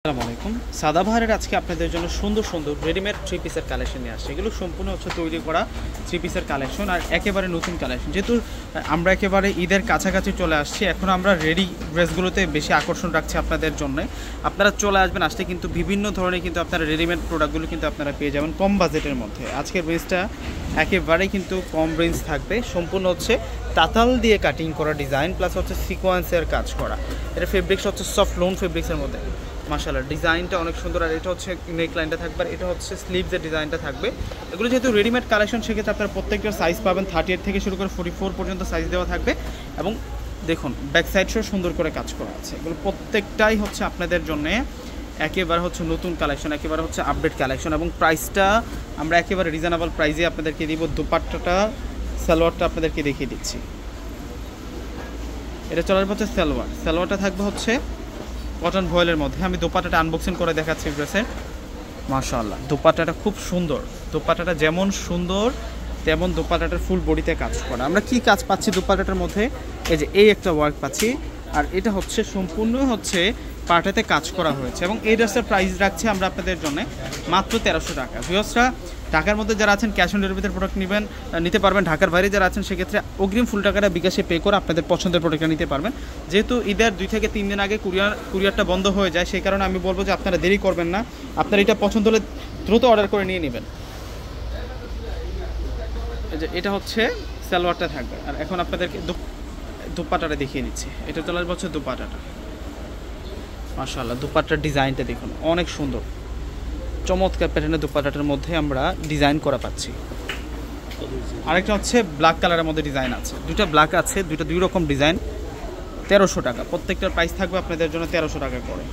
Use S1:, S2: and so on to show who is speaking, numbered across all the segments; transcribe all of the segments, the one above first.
S1: আসসালামু আলাইকুম। সাদাবাহারের আজকে আপনাদের জন্য সুন্দর সুন্দর রেডিমেড থ্রি পিসের কালেকশন নিয়ে আসছে। এগুলো সম্পূর্ণ হচ্ছে তৈরি করা থ্রি পিসের কালেকশন আর একেবারে নতুন কালেকশন। যেহেতু আমরা একেবারে ঈদের কাছাকাছি চলে আসছি, এখন আমরা রেডি ড্রেসগুলোতে বেশি আকর্ষণ রাখছি আপনাদের জন্য। আপনারা চলে আসবেন, আসলে কিন্তু বিভিন্ন ধরনের কিন্তু আপনারা রেডিমেড প্রোডাক্টগুলো কিন্তু আপনারা পেয়ে যাবেন কম বাজেটের মধ্যে। আজকের রেঞ্জটা একেবারেই কিন্তু কম রেঞ্জ থাকবে, সম্পূর্ণ হচ্ছে তাতাল দিয়ে কাটিং করা ডিজাইন প্লাস হচ্ছে সিকোয়েন্সের কাজ করা। এটা ফেব্রিক্স হচ্ছে সফট লোন ফেব্রিক্সের মধ্যে। মাশাআল্লাহ, ডিজাইনটা অনেক সুন্দর। আর এটা হচ্ছে নেক লাইনটা থাকবে, আর এটা হচ্ছে স্লিভসের ডিজাইনটা থাকবে। এগুলো যেহেতু রেডিমেড কালেকশন, সেক্ষেত্রে আপনারা প্রত্যেকটা সাইজ পাবেন 38 থেকে শুরু করে 44 পর্যন্ত সাইজ দেওয়া থাকবে। এবং দেখুন ব্যাক সাইডটাও সুন্দর করে কাজ করা আছে। এগুলো প্রত্যেকটাই হচ্ছে আপনাদের জন্য একেবারে হচ্ছে নতুন কালেকশন, একেবারে হচ্ছে আপডেট কালেকশন। এবং প্রাইসটা আমরা একেবারে রিজনেবল প্রাইসে আপনাদেরকে দিব। দুপাট্টাটা সালোয়ারটা আপনাদেরকে দেখিয়ে দিচ্ছি। এটা চলার হচ্ছে সালোয়ারটা থাকবে হচ্ছে কটন ভয়েলের মধ্যে। আমি দোপাট্টাটা আনবক্সিং করে দেখাচ্ছি ড্রেসের। মাশাআল্লাহ, দোপাট্টাটা খুব সুন্দর। দোপাট্টাটা যেমন সুন্দর তেমন দোপাট্টাটার ফুল বডিতে কাজ করা। আমরা কি কাজ পাচ্ছি দোপাট্টাটার মধ্যে? এই যে এই একটা ওয়ার্ক পাচ্ছি, আর এটা হচ্ছে সম্পূর্ণ হচ্ছে পাটাতে কাজ করা হয়েছে। এবং এই ড্রেসটার প্রাইস রাখছি আমরা আপনাদের জন্য মাত্র 1300 টাকা। ভিউয়ার্সরা ঢাকার মধ্যে যারা আছেন ক্যাশ অন ডেলিভারিতে প্রোডাক্ট নিতে পারবেন। ঢাকার বাইরে যারা আছেন সেক্ষেত্রে অগ্রিম ফুল টাকাটা বিকাশে পে করে আপনাদের পছন্দের প্রোডাক্টটা নিতে পারবেন। যেহেতু ঈদের 2 থেকে 3 দিন আগে কুরিয়ারটা বন্ধ হয়ে যায়, সেই কারণে আমি বলবো যে আপনারা দেরি করবেন না। আপনার এটা পছন্দ হলে দ্রুত অর্ডার করে নিয়ে নেবেন। যে এটা হচ্ছে সালোয়ারটা থাকবে। আর এখন আপনাদেরকে দুপাট্টাটা দেখিয়ে দিচ্ছি। এটা চলে আসবে হচ্ছে দুপাট্টাটা। মাশাআল্লাহ, দুপাট্টার ডিজাইনটা দেখুন অনেক সুন্দর, চমৎকার প্যাটার্নের দুপাট্টাটার মধ্যে আমরা ডিজাইন করা পাচ্ছি। আরেকটা হচ্ছে ব্ল্যাক কালারের মধ্যে ডিজাইন আছে, দুইটা ব্ল্যাক আছে, দুই রকম ডিজাইন। 1300 টাকা প্রত্যেকটার প্রাইস থাকবে আপনাদের জন্য 1300 টাকা করে।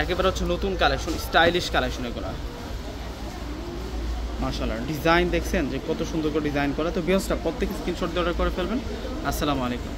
S1: একেবারে হচ্ছে নতুন কালেকশন, স্টাইলিশ কালেকশন এগুলো। মাশাআল্লাহ, ডিজাইন দেখছেন যে কত সুন্দর করে ডিজাইন করা। তো ভিউয়ার্সরা প্রত্যেকে স্ক্রিনশট দিয়ে অর্ডার করে ফেলবেন। আসসালামু আলাইকুম।